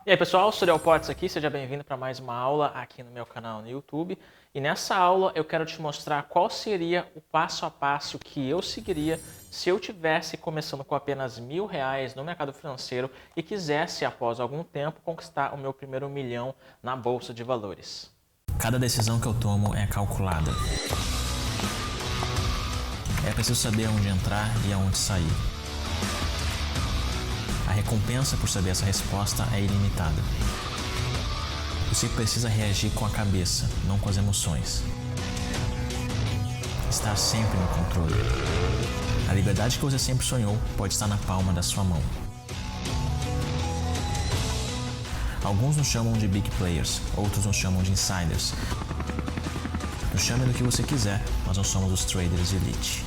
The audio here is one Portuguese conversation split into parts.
E aí pessoal, Suriel Potts aqui, seja bem-vindo para mais uma aula aqui no meu canal no YouTube. E nessa aula eu quero te mostrar qual seria o passo a passo que eu seguiria se eu tivesse começando com apenas R$ 1.000 no mercado financeiro e quisesse, após algum tempo, conquistar o meu primeiro milhão na Bolsa de Valores. Cada decisão que eu tomo é calculada. É preciso saber onde entrar e aonde sair. A recompensa por saber essa resposta é ilimitada. Você precisa reagir com a cabeça, não com as emoções. Estar sempre no controle. A liberdade que você sempre sonhou pode estar na palma da sua mão. Alguns nos chamam de big players, outros nos chamam de insiders. Nos chame do que você quiser, mas nós somos os traders de elite.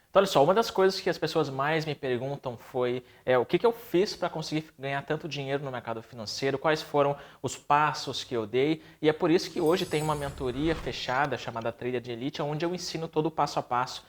Então, olha só, uma das coisas que as pessoas mais me perguntam foi o que eu fiz para conseguir ganhar tanto dinheiro no mercado financeiro, quais foram os passos que eu dei, e é por isso que hoje tem uma mentoria fechada chamada Trader de Elite, onde eu ensino todo o passo a passo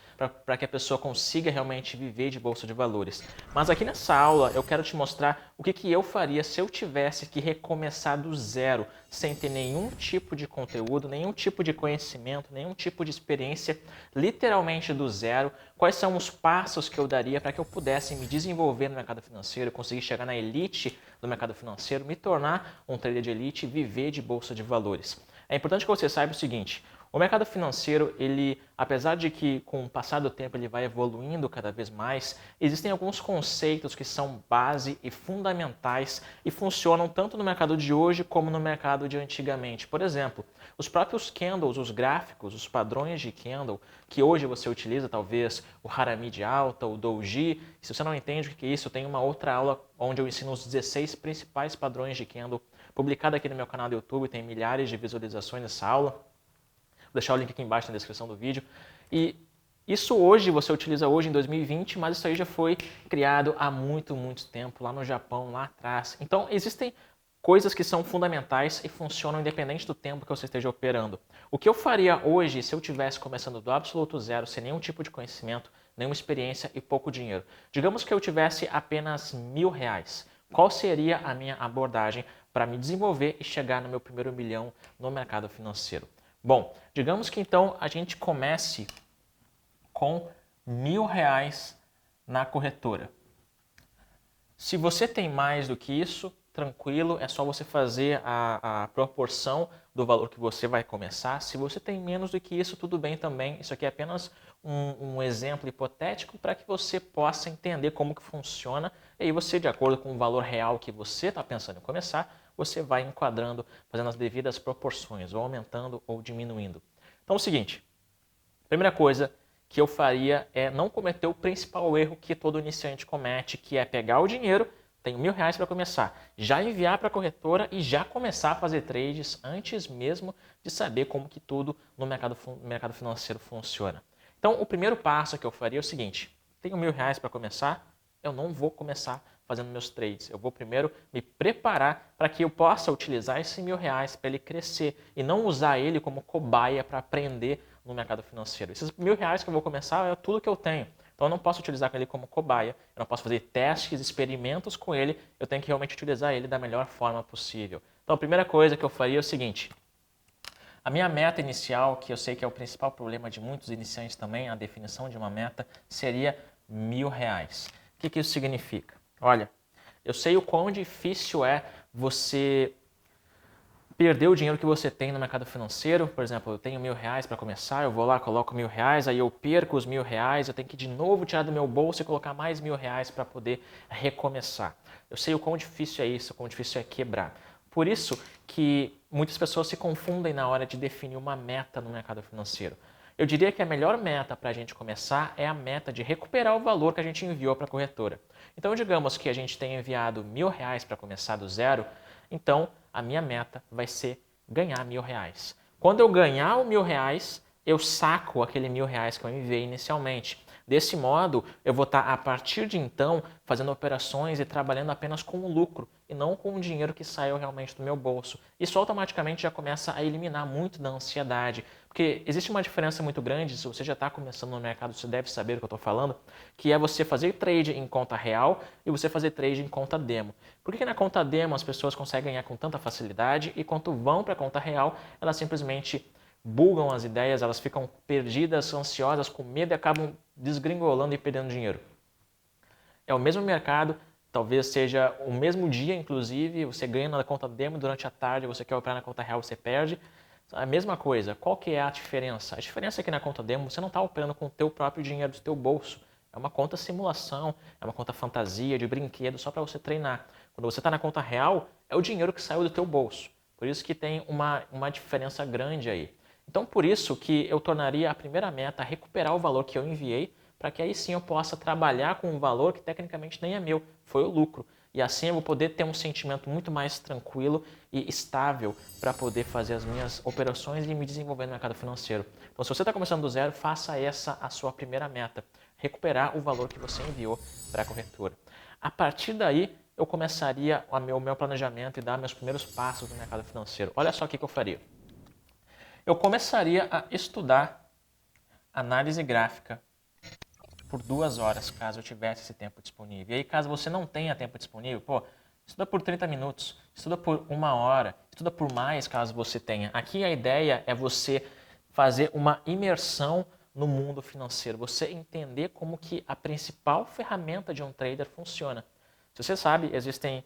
para que a pessoa consiga realmente viver de bolsa de valores. Mas aqui nessa aula eu quero te mostrar o que eu faria se eu tivesse que recomeçar do zero, sem ter nenhum tipo de conteúdo, nenhum tipo de conhecimento, nenhum tipo de experiência, literalmente do zero. Quais são os passos que eu daria para que eu pudesse me desenvolver no mercado financeiro, conseguir chegar na elite do mercado financeiro, me tornar um trader de elite e viver de bolsa de valores. É importante que você saiba o seguinte: o mercado financeiro, apesar de que com o passar do tempo ele vai evoluindo cada vez mais, existem alguns conceitos que são base e fundamentais e funcionam tanto no mercado de hoje como no mercado de antigamente. Por exemplo, os próprios candles, os gráficos, os padrões de candle que hoje você utiliza, talvez o Harami de alta, o Doji. Se você não entende o que é isso, eu tenho uma outra aula onde eu ensino os 16 principais padrões de candle, publicada aqui no meu canal do YouTube, tem milhares de visualizações nessa aula. Vou deixar o link aqui embaixo na descrição do vídeo. E isso hoje, você utiliza hoje em 2020, mas isso aí já foi criado há muito, muito tempo, lá no Japão, lá atrás. Então, existem coisas que são fundamentais e funcionam independente do tempo que você esteja operando. O que eu faria hoje se eu estivesse começando do absoluto zero, sem nenhum tipo de conhecimento, nenhuma experiência e pouco dinheiro? Digamos que eu tivesse apenas R$ 1.000. Qual seria a minha abordagem para me desenvolver e chegar no meu primeiro milhão no mercado financeiro? Bom, digamos que então a gente comece com R$ 1.000 na corretora. Se você tem mais do que isso, tranquilo, é só você fazer a proporção do valor que você vai começar. Se você tem menos do que isso, tudo bem também. Isso aqui é apenas um exemplo hipotético para que você possa entender como que funciona. E aí você, de acordo com o valor real que você está pensando em começar, você vai enquadrando, fazendo as devidas proporções, ou aumentando ou diminuindo. Então é o seguinte, a primeira coisa que eu faria é não cometer o principal erro que todo iniciante comete, que é pegar o dinheiro, tenho R$ 1.000 para começar, já enviar para a corretora e já começar a fazer trades antes mesmo de saber como que tudo no mercado financeiro funciona. Então o primeiro passo que eu faria é o seguinte: tenho R$ 1.000 para começar, eu não vou começar fazendo meus trades. Eu vou primeiro me preparar para que eu possa utilizar esse R$ 1.000 para ele crescer e não usar ele como cobaia para aprender no mercado financeiro. Esses R$ 1.000 que eu vou começar é tudo que eu tenho. Então eu não posso utilizar ele como cobaia, eu não posso fazer testes, experimentos com ele, eu tenho que realmente utilizar ele da melhor forma possível. Então a primeira coisa que eu faria é o seguinte: a minha meta inicial, que eu sei que é o principal problema de muitos iniciantes também, a definição de uma meta, seria R$ 1.000. O que isso significa? Olha, eu sei o quão difícil é você perder o dinheiro que você tem no mercado financeiro. Por exemplo, eu tenho R$ 1.000 para começar, eu vou lá, coloco R$ 1.000, aí eu perco os R$ 1.000, eu tenho que de novo tirar do meu bolso e colocar mais R$ 1.000 para poder recomeçar. Eu sei o quão difícil é isso, o quão difícil é quebrar. Por isso que muitas pessoas se confundem na hora de definir uma meta no mercado financeiro. Eu diria que a melhor meta para a gente começar é a meta de recuperar o valor que a gente enviou para a corretora. Então, digamos que a gente tenha enviado R$ 1.000 para começar do zero, então a minha meta vai ser ganhar R$ 1.000. Quando eu ganhar o R$ 1.000, eu saco aquele R$ 1.000 que eu enviei inicialmente. Desse modo, eu vou estar, a partir de então, fazendo operações e trabalhando apenas com o lucro e não com o dinheiro que saiu realmente do meu bolso. Isso automaticamente já começa a eliminar muito da ansiedade, porque existe uma diferença muito grande, se você já está começando no mercado, você deve saber do que eu estou falando, que é você fazer trade em conta real e você fazer trade em conta demo. Por que na conta demo as pessoas conseguem ganhar com tanta facilidade e quando vão para a conta real, elas simplesmente bugam as ideias, elas ficam perdidas, ansiosas, com medo e acabam desgringolando e perdendo dinheiro. É o mesmo mercado, talvez seja o mesmo dia, inclusive, você ganha na conta demo durante a tarde, você quer operar na conta real, você perde. A mesma coisa, qual que é a diferença? A diferença é que na conta demo você não está operando com o teu próprio dinheiro do teu bolso. É uma conta simulação, é uma conta fantasia, de brinquedo, só para você treinar. Quando você está na conta real, é o dinheiro que saiu do teu bolso. Por isso que tem uma diferença grande aí. Então, por isso que eu tornaria a primeira meta recuperar o valor que eu enviei, para que aí sim eu possa trabalhar com um valor que tecnicamente nem é meu, foi o lucro. E assim eu vou poder ter um sentimento muito mais tranquilo e estável para poder fazer as minhas operações e me desenvolver no mercado financeiro. Então, se você está começando do zero, faça essa a sua primeira meta, recuperar o valor que você enviou para a corretora. A partir daí, eu começaria o meu planejamento e dar meus primeiros passos no mercado financeiro. Olha só o que eu faria. Eu começaria a estudar análise gráfica por 2 horas, caso eu tivesse esse tempo disponível. E aí, caso você não tenha tempo disponível, estuda por 30 minutos, estuda por 1 hora, estuda por mais, caso você tenha. Aqui a ideia é você fazer uma imersão no mundo financeiro, você entender como que a principal ferramenta de um trader funciona. Se você sabe, existem,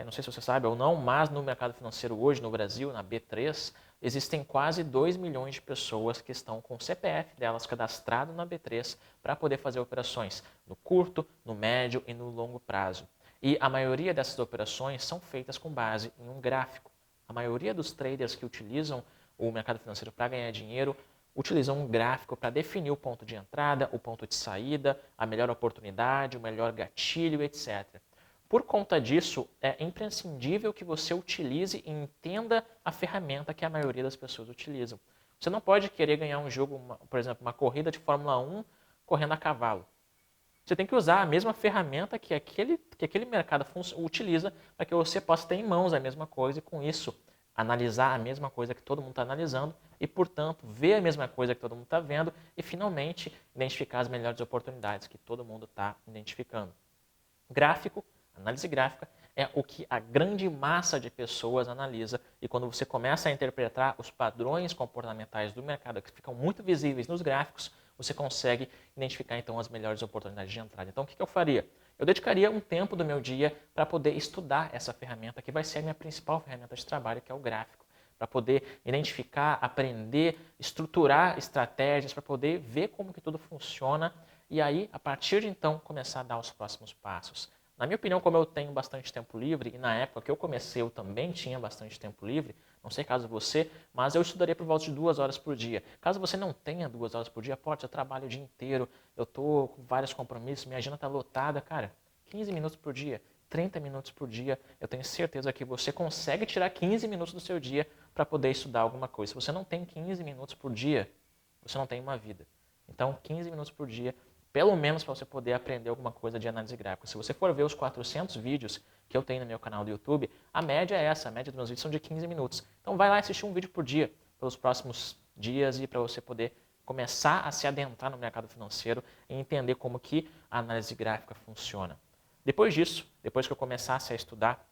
não sei se você sabe ou não, mas no mercado financeiro hoje, no Brasil, na B3, existem quase 2 milhões de pessoas que estão com o CPF delas cadastrado na B3 para poder fazer operações no curto, no médio e no longo prazo. E a maioria dessas operações são feitas com base em um gráfico. A maioria dos traders que utilizam o mercado financeiro para ganhar dinheiro utilizam um gráfico para definir o ponto de entrada, o ponto de saída, a melhor oportunidade, o melhor gatilho, etc. Por conta disso, é imprescindível que você utilize e entenda a ferramenta que a maioria das pessoas utilizam. Você não pode querer ganhar um jogo, por exemplo, uma corrida de Fórmula 1 correndo a cavalo. Você tem que usar a mesma ferramenta que aquele mercado utiliza para que você possa ter em mãos a mesma coisa e, com isso, analisar a mesma coisa que todo mundo está analisando e, portanto, ver a mesma coisa que todo mundo está vendo e, finalmente, identificar as melhores oportunidades que todo mundo está identificando. Gráfico. Análise gráfica é o que a grande massa de pessoas analisa e quando você começa a interpretar os padrões comportamentais do mercado que ficam muito visíveis nos gráficos, você consegue identificar então as melhores oportunidades de entrada. Então o que eu faria? Eu dedicaria um tempo do meu dia para poder estudar essa ferramenta que vai ser a minha principal ferramenta de trabalho, que é o gráfico, para poder identificar, aprender, estruturar estratégias, para poder ver como que tudo funciona e aí, a partir de então, começar a dar os próximos passos. Na minha opinião, como eu tenho bastante tempo livre, e na época que eu comecei eu também tinha bastante tempo livre, não sei caso você, mas eu estudaria por volta de 2 horas por dia. Caso você não tenha 2 horas por dia, pode, eu trabalho o dia inteiro, eu estou com vários compromissos, minha agenda está lotada, cara, 15 minutos por dia, 30 minutos por dia, eu tenho certeza que você consegue tirar 15 minutos do seu dia para poder estudar alguma coisa. Se você não tem 15 minutos por dia, você não tem uma vida. Então, 15 minutos por dia, pelo menos para você poder aprender alguma coisa de análise gráfica. Se você for ver os 400 vídeos que eu tenho no meu canal do YouTube, a média é essa, a média dos meus vídeos são de 15 minutos. Então vai lá assistir um vídeo por dia pelos próximos dias e para você poder começar a se adentrar no mercado financeiro e entender como que a análise gráfica funciona. Depois disso, depois que eu começasse a estudar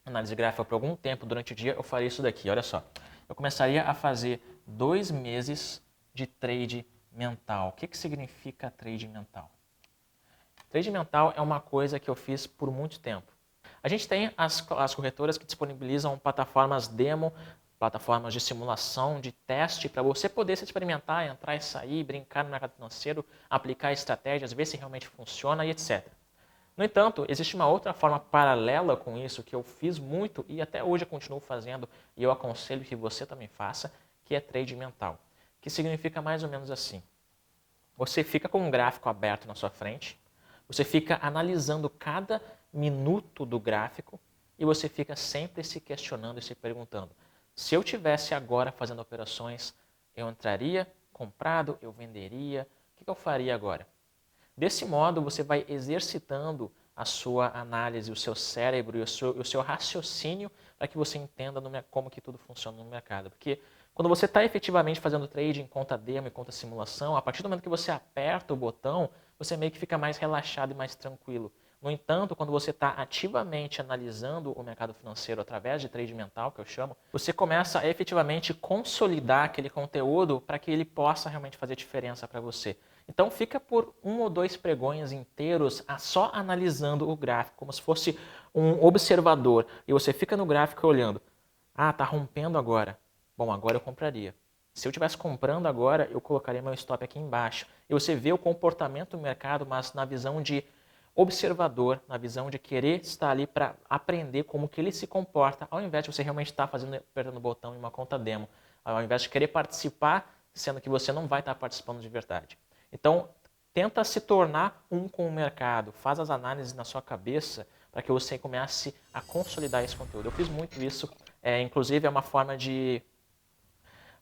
análise gráfica por algum tempo durante o dia, eu faria isso daqui, olha só. Eu começaria a fazer 2 meses de trade mental. O que significa trade mental? Trade mental é uma coisa que eu fiz por muito tempo. A gente tem as corretoras que disponibilizam plataformas demo, plataformas de simulação, de teste, para você poder se experimentar, entrar e sair, brincar no mercado financeiro, aplicar estratégias, ver se realmente funciona e etc. No entanto, existe uma outra forma paralela com isso que eu fiz muito e até hoje eu continuo fazendo e eu aconselho que você também faça, que é trade mental. Que significa mais ou menos assim. Você fica com um gráfico aberto na sua frente, você fica analisando cada minuto do gráfico e você fica sempre se questionando e se perguntando: se eu tivesse agora fazendo operações, eu entraria comprado, eu venderia, o que eu faria agora? Desse modo, você vai exercitando a sua análise, o seu cérebro e o seu raciocínio para que você entenda como que tudo funciona no mercado. Porque quando você está efetivamente fazendo trade em conta demo e conta simulação, a partir do momento que você aperta o botão, você meio que fica mais relaxado e mais tranquilo. No entanto, quando você está ativamente analisando o mercado financeiro através de trade mental, que eu chamo, você começa a efetivamente consolidar aquele conteúdo para que ele possa realmente fazer diferença para você. Então fica por 1 ou 2 pregões inteiros só analisando o gráfico, como se fosse um observador. E você fica no gráfico olhando. Ah, está rompendo agora. Bom, agora eu compraria. Se eu estivesse comprando agora, eu colocaria meu stop aqui embaixo. E você vê o comportamento do mercado, mas na visão de observador, na visão de querer estar ali para aprender como que ele se comporta, ao invés de você realmente estar apertando o botão em uma conta demo, ao invés de querer participar, sendo que você não vai estar participando de verdade. Então, tenta se tornar um com o mercado, faz as análises na sua cabeça para que você comece a consolidar esse conteúdo. Eu fiz muito isso, inclusive é uma forma de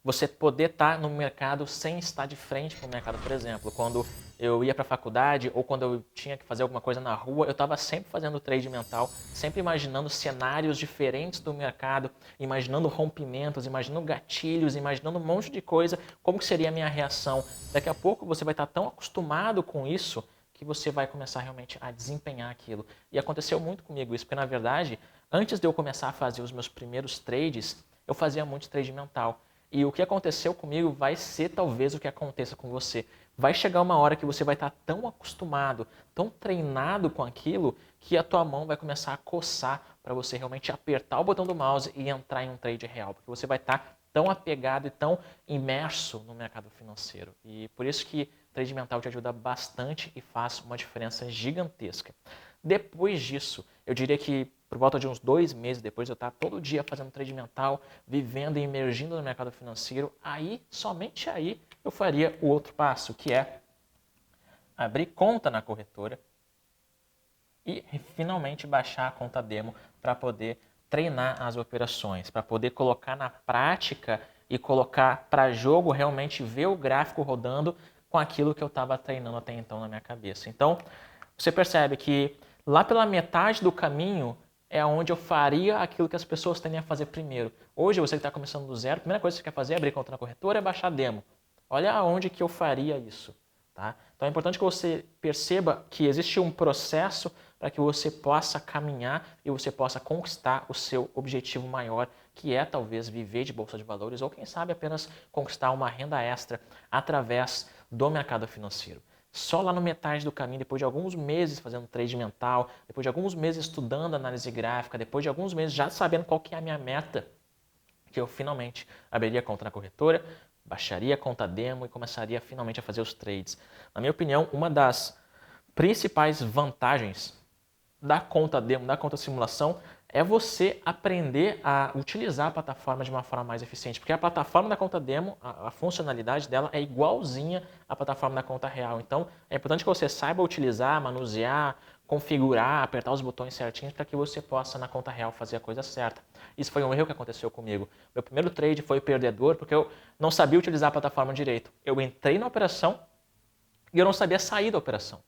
você poder estar no mercado sem estar de frente para o mercado. Por exemplo, quando eu ia para a faculdade ou quando eu tinha que fazer alguma coisa na rua, eu estava sempre fazendo trade mental, sempre imaginando cenários diferentes do mercado, imaginando rompimentos, imaginando gatilhos, imaginando um monte de coisa, como que seria a minha reação. Daqui a pouco você vai estar tão acostumado com isso que você vai começar realmente a desempenhar aquilo. E aconteceu muito comigo isso, porque na verdade, antes de eu começar a fazer os meus primeiros trades, eu fazia muito trade mental. E o que aconteceu comigo vai ser talvez o que aconteça com você. Vai chegar uma hora que você vai estar tão acostumado, tão treinado com aquilo, que a tua mão vai começar a coçar para você realmente apertar o botão do mouse e entrar em um trade real. Porque você vai estar tão apegado e tão imerso no mercado financeiro. E por isso que trade mental te ajuda bastante e faz uma diferença gigantesca. Depois disso, eu diria que por volta de uns 2 meses depois de eu estar todo dia fazendo trade mental, vivendo e emergindo no mercado financeiro, aí, somente aí, eu faria o outro passo, que é abrir conta na corretora e finalmente baixar a conta demo para poder treinar as operações, para poder colocar na prática e colocar para jogo, realmente ver o gráfico rodando com aquilo que eu estava treinando até então na minha cabeça. Então, você percebe que lá pela metade do caminho é onde eu faria aquilo que as pessoas tendem a fazer primeiro. Hoje, você que está começando do zero, a primeira coisa que você quer fazer é abrir conta na corretora e baixar a demo. Olha aonde que eu faria isso. Tá? Então é importante que você perceba que existe um processo para que você possa caminhar e você possa conquistar o seu objetivo maior, que é talvez viver de bolsa de valores ou quem sabe apenas conquistar uma renda extra através do mercado financeiro. Só lá no metade do caminho, depois de alguns meses fazendo trade mental, depois de alguns meses estudando análise gráfica, depois de alguns meses já sabendo qual que é a minha meta, que eu finalmente abriria conta na corretora, baixaria a conta demo e começaria finalmente a fazer os trades. Na minha opinião, uma das principais vantagens da conta demo, da conta simulação, é você aprender a utilizar a plataforma de uma forma mais eficiente. Porque a plataforma da conta demo, a funcionalidade dela é igualzinha à plataforma da conta real. Então, é importante que você saiba utilizar, manusear, configurar, apertar os botões certinhos para que você possa, na conta real, fazer a coisa certa. Isso foi um erro que aconteceu comigo. Meu primeiro trade foi perdedor porque eu não sabia utilizar a plataforma direito. Eu entrei na operação e eu não sabia sair da operação.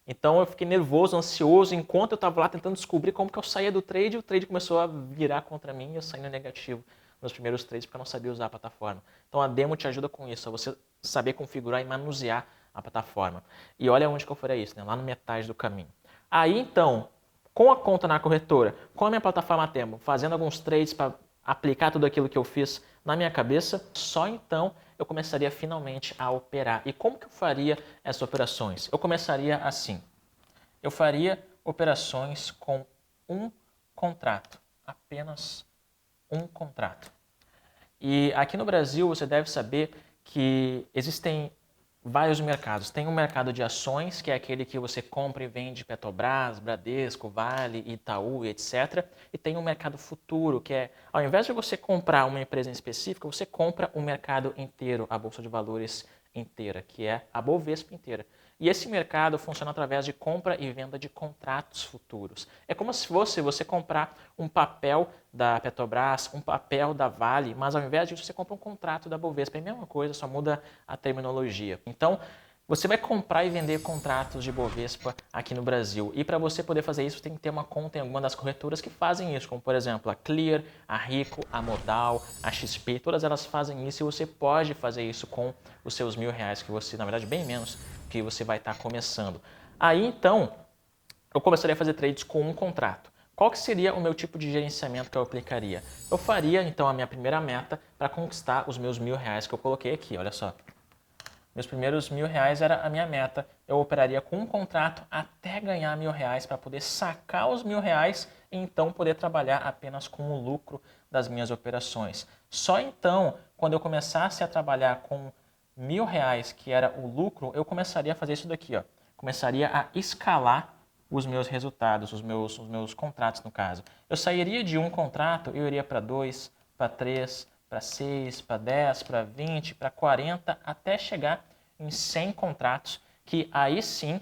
Então eu fiquei nervoso, ansioso, enquanto eu estava lá tentando descobrir como que eu saía do trade, o trade começou a virar contra mim e eu saí no negativo nos primeiros trades porque eu não sabia usar a plataforma. Então a demo te ajuda com isso, a você saber configurar e manusear a plataforma. E olha onde que eu faria isso, né? Lá no metade do caminho. Aí então, com a conta na corretora, com a minha plataforma demo, fazendo alguns trades para aplicar tudo aquilo que eu fiz na minha cabeça, só então eu começaria finalmente a operar. E como que eu faria essas operações? Eu começaria assim. Eu faria operações com um contrato, apenas um contrato. E aqui no Brasil você deve saber que existem vários mercados. Tem um mercado de ações, que é aquele que você compra e vende Petrobras, Bradesco, Vale, Itaú, etc. E tem um mercado futuro, que é, ao invés de você comprar uma empresa em específico, você compra o mercado inteiro, a Bolsa de Valores inteira, que é a Bovespa inteira. E esse mercado funciona através de compra e venda de contratos futuros. É como se fosse você comprar um papel da Petrobras, um papel da Vale, mas ao invés disso você compra um contrato da Bovespa. É a mesma coisa, só muda a terminologia. Então, Você vai comprar e vender contratos de Bovespa aqui no Brasil. E para você poder fazer isso, tem que ter uma conta em alguma das corretoras que fazem isso, como por exemplo a Clear, a Rico, a Modal, a XP, todas elas fazem isso e você pode fazer isso com os seus R$ 1.000 que você, na verdade, bem menos que você vai estar começando. Aí então, eu começaria a fazer trades com um contrato. Qual que seria o meu tipo de gerenciamento que eu aplicaria? Eu faria então a minha primeira meta para conquistar os meus R$ 1.000 que eu coloquei aqui, olha só. Meus primeiros R$ 1.000 era a minha meta. Eu operaria com um contrato até ganhar R$ 1.000 para poder sacar os R$ 1.000 e então poder trabalhar apenas com o lucro das minhas operações. Só então, quando eu começasse a trabalhar com R$ 1.000, que era o lucro, eu começaria a fazer isso daqui, ó. Começaria a escalar os meus resultados, os meus contratos no caso. Eu sairia de um contrato e eu iria para 2, para 3, para 6, para 10, para 20, para 40, até chegar em 100 contratos, que aí sim,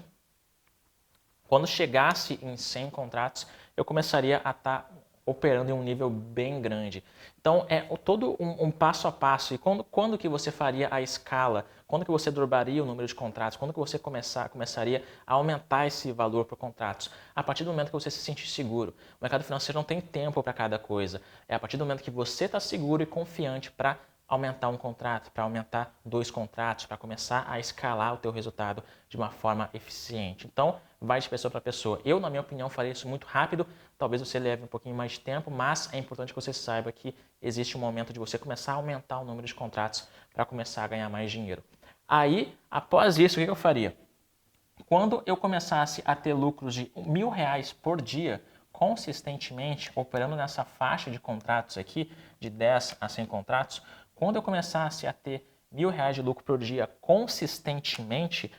quando chegasse em 100 contratos, eu começaria a estar operando em um nível bem grande. Então, é todo um passo a passo. E quando que você faria a escala? Quando que você dobraria o número de contratos? Quando que você começaria a aumentar esse valor por contratos? A partir do momento que você se sentir seguro. O mercado financeiro não tem tempo para cada coisa. É a partir do momento que você está seguro e confiante para aumentar um contrato, para aumentar 2 contratos, para começar a escalar o teu resultado de uma forma eficiente. Então, vai de pessoa para pessoa. Eu, na minha opinião, faria isso muito rápido. Talvez você leve um pouquinho mais de tempo, mas é importante que você saiba que existe um momento de você começar a aumentar o número de contratos para começar a ganhar mais dinheiro. Aí, após isso, o que eu faria? Quando eu começasse a ter lucros de R$ 1.000 por dia, consistentemente, operando nessa faixa de contratos aqui, de 10 a 100 contratos, quando eu começasse a ter R$ 1.000 de lucro por dia consistentemente,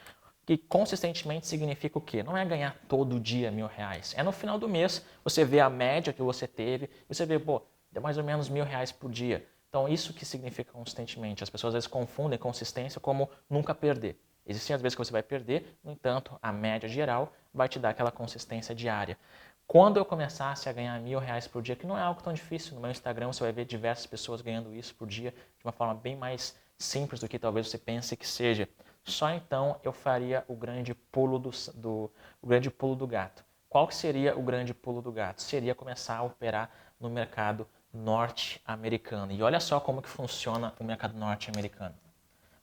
que consistentemente significa o quê? Não é ganhar todo dia R$ 1.000. É no final do mês, você vê a média que você teve, e você vê, pô, deu mais ou menos R$ 1.000 por dia. Então, isso que significa consistentemente. As pessoas às vezes confundem consistência como nunca perder. Existem as vezes que você vai perder, no entanto, a média geral vai te dar aquela consistência diária. Quando eu começasse a ganhar R$ 1.000 por dia, que não é algo tão difícil, no meu Instagram você vai ver diversas pessoas ganhando isso por dia de uma forma bem mais simples do que talvez você pense que seja. Só então eu faria o grande pulo do gato. Qual que seria o grande pulo do gato? Seria começar a operar no mercado norte-americano. E olha só como que funciona o mercado norte-americano.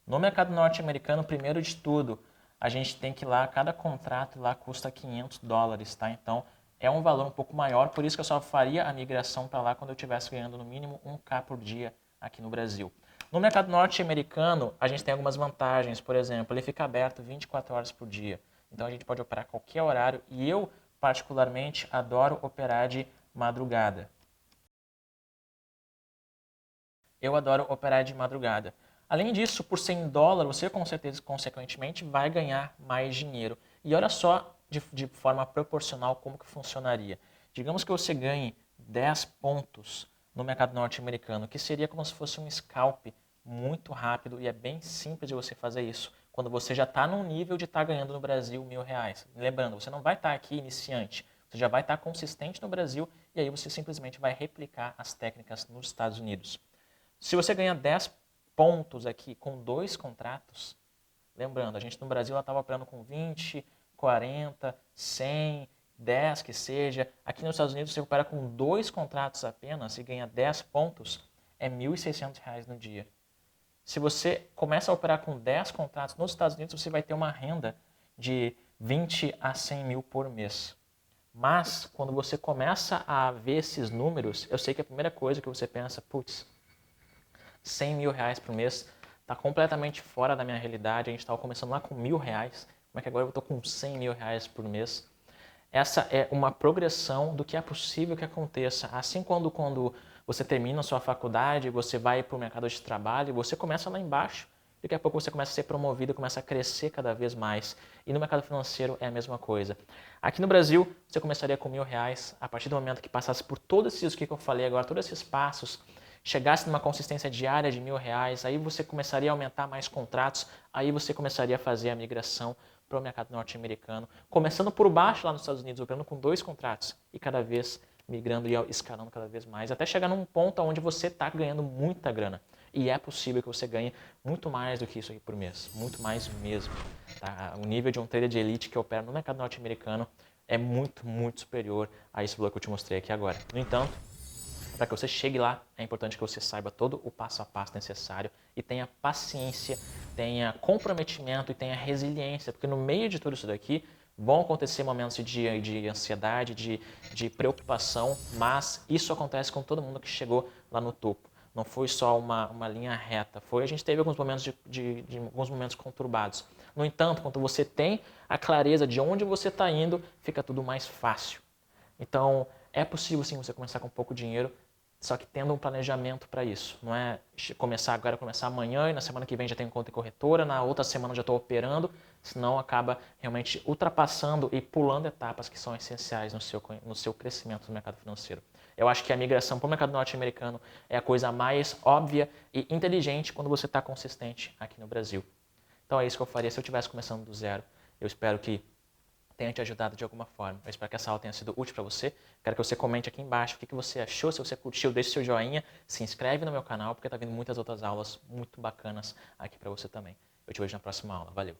No mercado norte-americano, primeiro de tudo, a gente tem que ir lá, cada contrato lá custa $500, tá? Então, é um valor um pouco maior, por isso que eu só faria a migração para lá quando eu estivesse ganhando no mínimo 1K por dia aqui no Brasil. No mercado norte-americano, a gente tem algumas vantagens, por exemplo, ele fica aberto 24 horas por dia. Então, a gente pode operar a qualquer horário e eu, particularmente, adoro operar de madrugada. Eu adoro operar de madrugada. Além disso, por $100, você com certeza, consequentemente, vai ganhar mais dinheiro. E olha só de forma proporcional como que funcionaria. Digamos que você ganhe 10 pontos no mercado norte-americano, que seria como se fosse um scalp muito rápido e é bem simples de você fazer isso. Quando você já está num nível de estar ganhando no Brasil R$ 1.000. Lembrando, você não vai estar aqui iniciante, você já vai estar consistente no Brasil e aí você simplesmente vai replicar as técnicas nos Estados Unidos. Se você ganha 10 pontos aqui com 2 contratos, lembrando, a gente no Brasil estava operando com 20, 40, 100, 10 que seja. Aqui nos Estados Unidos você opera com 2 contratos apenas e ganha 10 pontos, é R$ 1.600 no dia. Se você começa a operar com 10 contratos nos Estados Unidos, você vai ter uma renda de 20 a 100 mil por mês. Mas, quando você começa a ver esses números, eu sei que a primeira coisa que você pensa, putz, R$ 100 mil por mês está completamente fora da minha realidade. A gente estava começando lá com R$ 1.000, como é que agora eu estou com R$ 100 mil por mês? Essa é uma progressão do que é possível que aconteça. Assim, quando você termina a sua faculdade, você vai para o mercado de trabalho, você começa lá embaixo, daqui a pouco você começa a ser promovido, começa a crescer cada vez mais. E no mercado financeiro é a mesma coisa. Aqui no Brasil, você começaria com R$ 1.000, a partir do momento que passasse por todos esses que eu falei agora, todos esses passos, chegasse numa consistência diária de R$ 1.000, aí você começaria a aumentar mais contratos, aí você começaria a fazer a migração para o mercado norte-americano, começando por baixo lá nos Estados Unidos, operando com 2 contratos e cada vez migrando e escalando cada vez mais, até chegar num ponto onde você está ganhando muita grana. e é possível que você ganhe muito mais do que isso aqui por mês, muito mais mesmo. Tá? O nível de um trader de elite que opera no mercado norte-americano é muito, muito superior a esse valor que eu te mostrei aqui agora. No entanto, para que você chegue lá, é importante que você saiba todo o passo a passo necessário e tenha paciência, tenha comprometimento e tenha resiliência, porque no meio de tudo isso daqui vão acontecer momentos de ansiedade, de preocupação, mas isso acontece com todo mundo que chegou lá no topo. Não foi só uma linha reta, a gente teve alguns momentos alguns momentos conturbados. No entanto, quando você tem a clareza de onde você está indo, fica tudo mais fácil. Então, é possível sim você começar com pouco dinheiro, só que tendo um planejamento para isso. Não é começar agora, começar amanhã e na semana que vem já tenho conta em corretora, na outra semana já estou operando, senão acaba realmente ultrapassando e pulando etapas que são essenciais no seu crescimento no mercado financeiro. Eu acho que a migração para o mercado norte-americano é a coisa mais óbvia e inteligente quando você está consistente aqui no Brasil. Então é isso que eu faria se eu estivesse começando do zero. Eu espero que tenha te ajudado de alguma forma. Eu espero que essa aula tenha sido útil para você. Quero que você comente aqui embaixo o que você achou. Se você curtiu, deixe seu joinha, se inscreve no meu canal, porque está vindo muitas outras aulas muito bacanas aqui para você também. Eu te vejo na próxima aula. Valeu!